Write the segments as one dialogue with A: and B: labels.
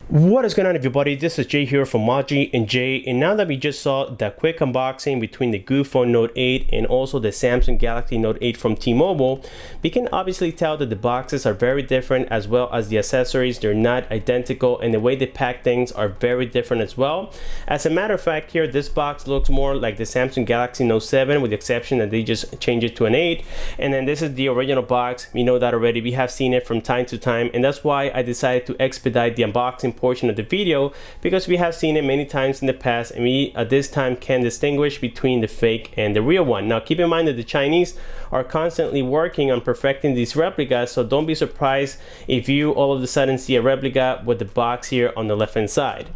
A: What is going on, everybody? This is Jay here from Maji and Jay, and now that we just saw the quick unboxing between the Goophone Note 8 and also the Samsung Galaxy Note 8 from T-Mobile, we can obviously tell that the boxes are very different, as well as the accessories. They're not identical, and the way they pack things are very different as well. As a matter of fact, here this box looks more like the Samsung Galaxy Note 7, with the exception that they just changed it to an 8. And then this is the original box. We know that already. We have seen it from time to time, and that's why I decided to expedite the unboxing portion of the video, because we have seen it many times in the past, and we at this time can distinguish between the fake and the real one. Now keep in mind that the Chinese are constantly working on perfecting these replicas, so don't be surprised if you all of a sudden see a replica with the box here on the left hand side.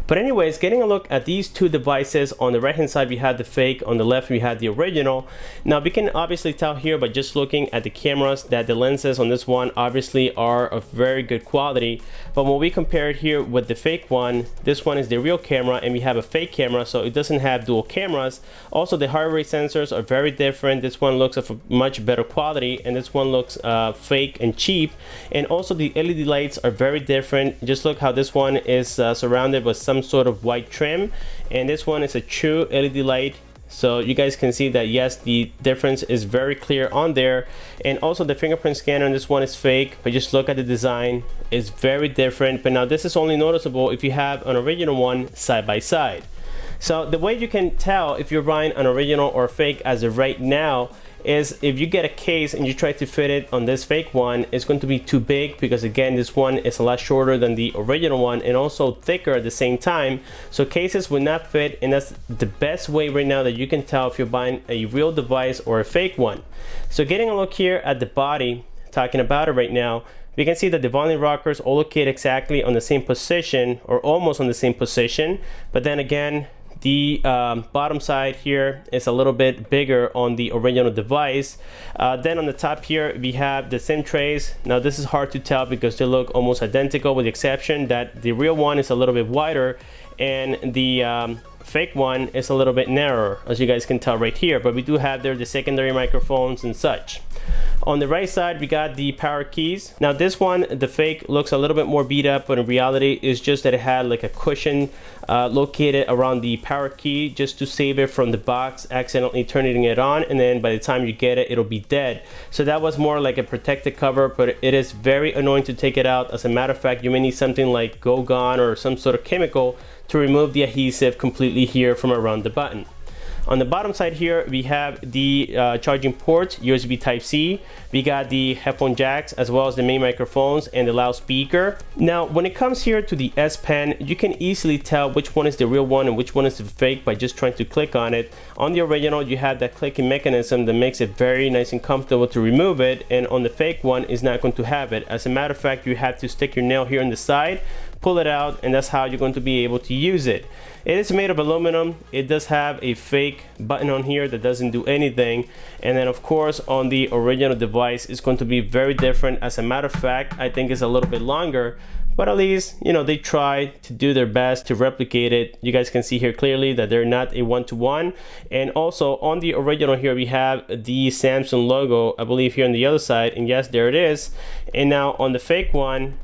A: But anyways, getting a look at these two devices, on the right hand side we had the fake, on the left we had the original. Now we can obviously tell here by just looking at the cameras that the lenses on this one obviously are of very good quality, but when we compare it here with the fake one, this one is the real camera and we have a fake camera, so it doesn't have dual cameras. Also, the heart rate sensors are very different. This one looks of a much better quality, and this one looks fake and cheap. And also the LED lights are very different. Just look how this one is surrounded with some sort of white trim, and this one is a true LED light. So you guys can see that yes, the difference is very clear on there. And also the fingerprint scanner on this one is fake, but just look at the design, it's very different. But now this is only noticeable if you have an original one side by side. So the way you can tell if you're buying an original or fake as of right now is if you get a case and you try to fit it on this fake one, it's going to be too big, because again this one is a lot shorter than the original one and also thicker at the same time, so cases will not fit. And that's the best way right now that you can tell if you're buying a real device or a fake one. So getting a look here at the body, talking about it right now, we can see that the volume rockers all locate exactly on the same position, or almost on the same position, but then again the bottom side here is a little bit bigger on the original device. Then on the top here we have the SIM trays. Now this is hard to tell because they look almost identical, with the exception that the real one is a little bit wider and the fake one is a little bit narrower, as you guys can tell right here. But we do have there the secondary microphones and such. On the right side we got the power keys. Now this one, the fake, looks a little bit more beat up, but in reality it's just that it had like a cushion located around the power key, just to save it from the box accidentally turning it on, and then by the time you get it, it'll be dead. So that was more like a protected cover, but it is very annoying to take it out. As a matter of fact, you may need something like Go Gone or some sort of chemical to remove the adhesive completely here from around the button. On the bottom side here we have the charging port, USB Type-C. We got the headphone jacks, as well as the main microphones and the loudspeaker. Now when it comes here to the S Pen, you can easily tell which one is the real one and which one is the fake by just trying to click on it. On the original you have that clicking mechanism that makes it very nice and comfortable to remove it, and on the fake one is not going to have it. As a matter of fact, you have to stick your nail here on the side, pull it out, and that's how you're going to be able to use it. It is made of aluminum. It does have a fake button on here that doesn't do anything, and then of course on the original device it's going to be very different. As a matter of fact, I think it's a little bit longer, but at least, you know, they try to do their best to replicate it. You guys can see here clearly that they're not a one-to-one. And also on the original here we have the Samsung logo, I believe, here on the other side, and yes, there it is. And now on the fake one,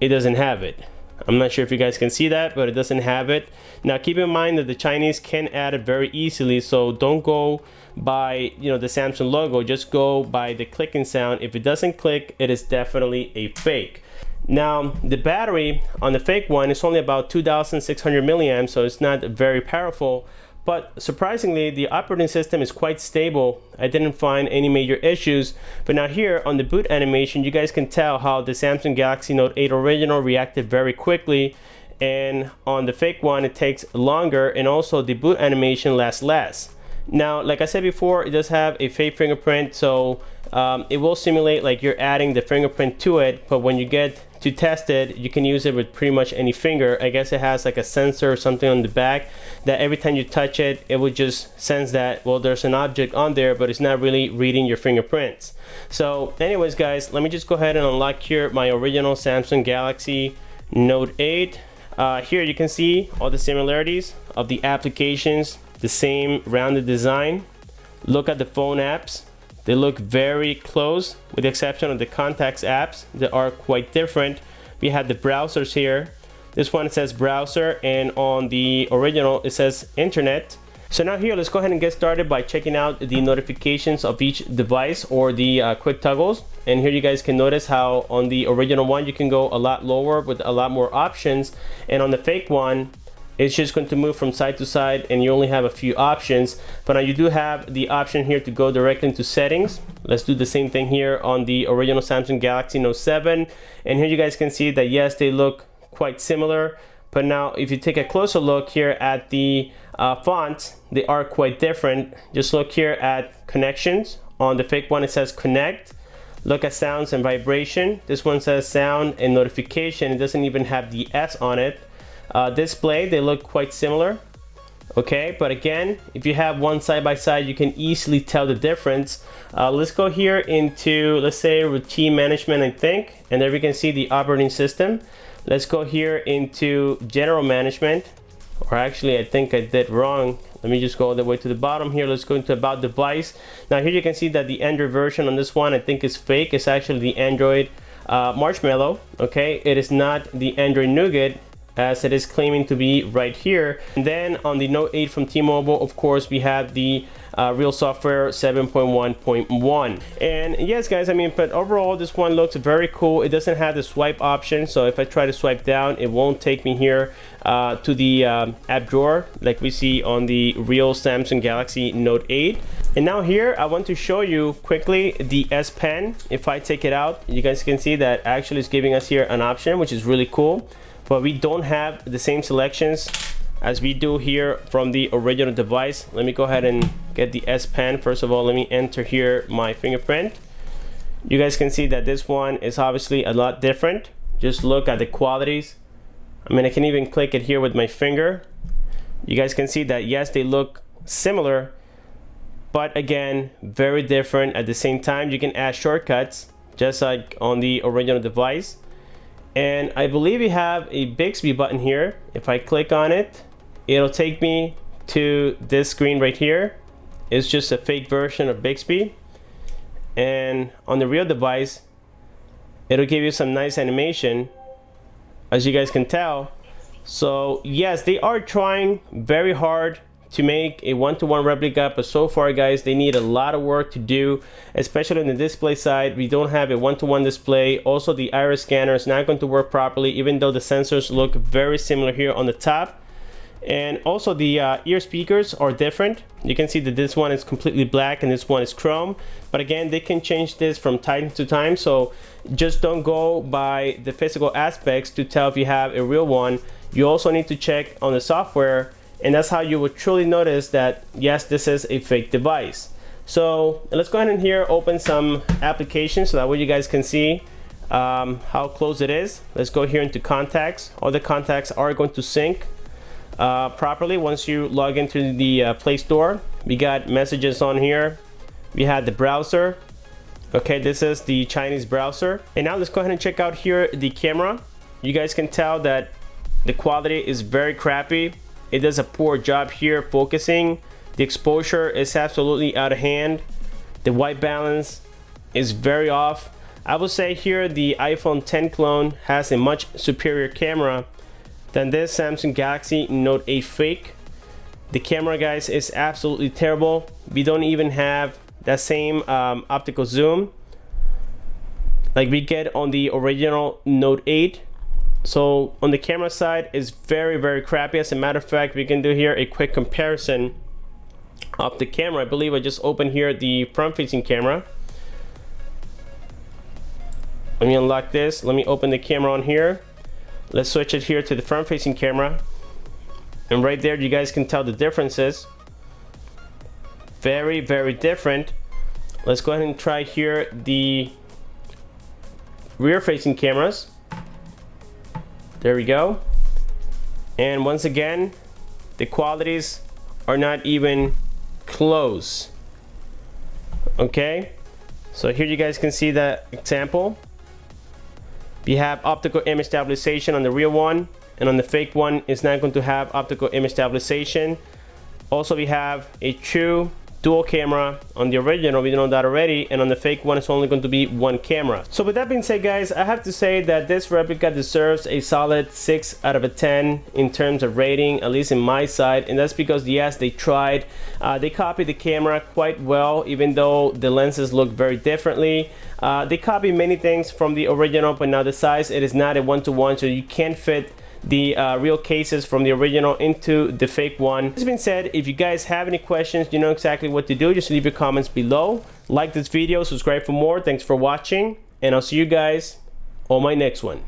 A: it doesn't have it. I'm not sure if you guys can see that, but it doesn't have it. Now keep in mind that the Chinese can add it very easily, so don't go by, you know, the Samsung logo, just go by the clicking sound. If it doesn't click, it is definitely a fake. Now the battery on the fake one is only about 2,600 milliamps, so it's not very powerful. But surprisingly, the operating system is quite stable. I didn't find any major issues. But now here on the boot animation, you guys can tell how the Samsung Galaxy Note 8 original reacted very quickly, and on the fake one it takes longer, and also the boot animation lasts less. Now like I said before, it does have a fake fingerprint, so it will simulate like you're adding the fingerprint to it, but when you get to test it, you can use it with pretty much any finger. I guess it has like a sensor or something on the back that every time you touch it, it would just sense that, well, there's an object on there, but it's not really reading your fingerprints. So anyways guys, let me just go ahead and unlock here my original Samsung Galaxy Note 8. Here you can see all the similarities of the applications, the same rounded design. Look at the phone apps. They look very close, with the exception of the contacts apps that are quite different. We have the browsers here. This one says browser, and on the original it says internet. So now here, let's go ahead and get started by checking out the notifications of each device, or the quick toggles. And here you guys can notice how on the original one you can go a lot lower with a lot more options, and on the fake one it's just going to move from side to side and you only have a few options. But now you do have the option here to go directly into settings. Let's do the same thing here on the original Samsung Galaxy Note 7, and here you guys can see that yes, they look quite similar, but now if you take a closer look here at the fonts, they are quite different. Just look here at connections. On the fake one it says connect. Look at sounds and vibration. This one says sound and notification. It doesn't even have the S on it. Display, they look quite similar. Okay, but again, if you have one side by side, you can easily tell the difference. Let's go here into, let's say, routine management, I think, and there we can see the operating system. Let's go here into general management, or actually I think I did wrong. Let me just go all the way to the bottom here. Let's go into about device. Now here you can see that the Android version on this one I think is fake. It's actually the Android Marshmallow. Okay, it is not the Android Nougat as it is claiming to be right here. And then on the Note 8 from T-Mobile, of course, we have the real software 7.1.1. And yes guys, I mean, but overall this one looks very cool. It doesn't have the swipe option, so if I try to swipe down, it won't take me here to the app drawer like we see on the real Samsung Galaxy Note 8. And now here I want to show you quickly the S Pen. If I take it out, you guys can see that actually it's giving us here an option, which is really cool, but we don't have the same selections as we do here from the original device. Let me go ahead and get the S Pen. First of all, let me enter here my fingerprint. You guys can see that this one is obviously a lot different. Just look at the qualities. I mean, I can even click it here with my finger. You guys can see that yes, they look similar, but again, very different at the same time. You can add shortcuts just like on the original device. And I believe you have a Bixby button here. If I click on it, it'll take me to this screen right here. It's just a fake version of Bixby. And on the real device, it'll give you some nice animation, as you guys can tell. So yes, they are trying very hard to make a one-to-one replica, but so far guys, they need a lot of work to do, especially on the display side. We don't have a one-to-one display. Also, the iris scanner is not going to work properly, even though the sensors look very similar here on the top. And also the ear speakers are different. You can see that this one is completely black and this one is chrome, but again, they can change this from time to time, so just don't go by the physical aspects to tell if you have a real one. You also need to check on the software, and that's how you will truly notice that yes, this is a fake device. So let's go ahead and here open some applications so that way you guys can see how close it is. Let's go here into contacts. All the contacts are going to sync properly once you log into the Play Store. We got messages on here. We had the browser. Okay, this is the Chinese browser. And now let's go ahead and check out here the camera. You guys can tell that the quality is very crappy. It does a poor job here focusing. The exposure is absolutely out of hand. The white balance is very off. I would say here the iPhone 10 clone has a much superior camera than this Samsung Galaxy Note 8 fake. The camera guys is absolutely terrible. We don't even have that same optical zoom like we get on the original Note 8. So on the camera side is very crappy. As a matter of fact, we can do here a quick comparison of the camera. I believe I just opened here the front facing camera. Let me unlock this. Let me open the camera on here. Let's switch it here to the front facing camera. And right there, you guys can tell the differences. Very different. Let's go ahead and try here the rear facing cameras. There we go. And once again, the qualities are not even close. Okay, so here you guys can see that example. We have optical image stabilization on the real one, and on the fake one is not going to have optical image stabilization. Also, we have a true dual camera. On the original, we know that already, and on the fake one, it's only going to be one camera. So with that being said, guys, I have to say that this replica deserves a solid 6 out of 10 in terms of rating, at least in my side, and that's because, yes, they tried. They copied the camera quite well, even though the lenses look very differently. They copied many things from the original, but now the size, it is not a one-to-one, so you can't fit the real cases from the original into the fake one. This being said, if you guys have any questions, you know exactly what to do. Just leave your comments below. Like this video, subscribe for more. Thanks for watching, and I'll see you guys on my next one.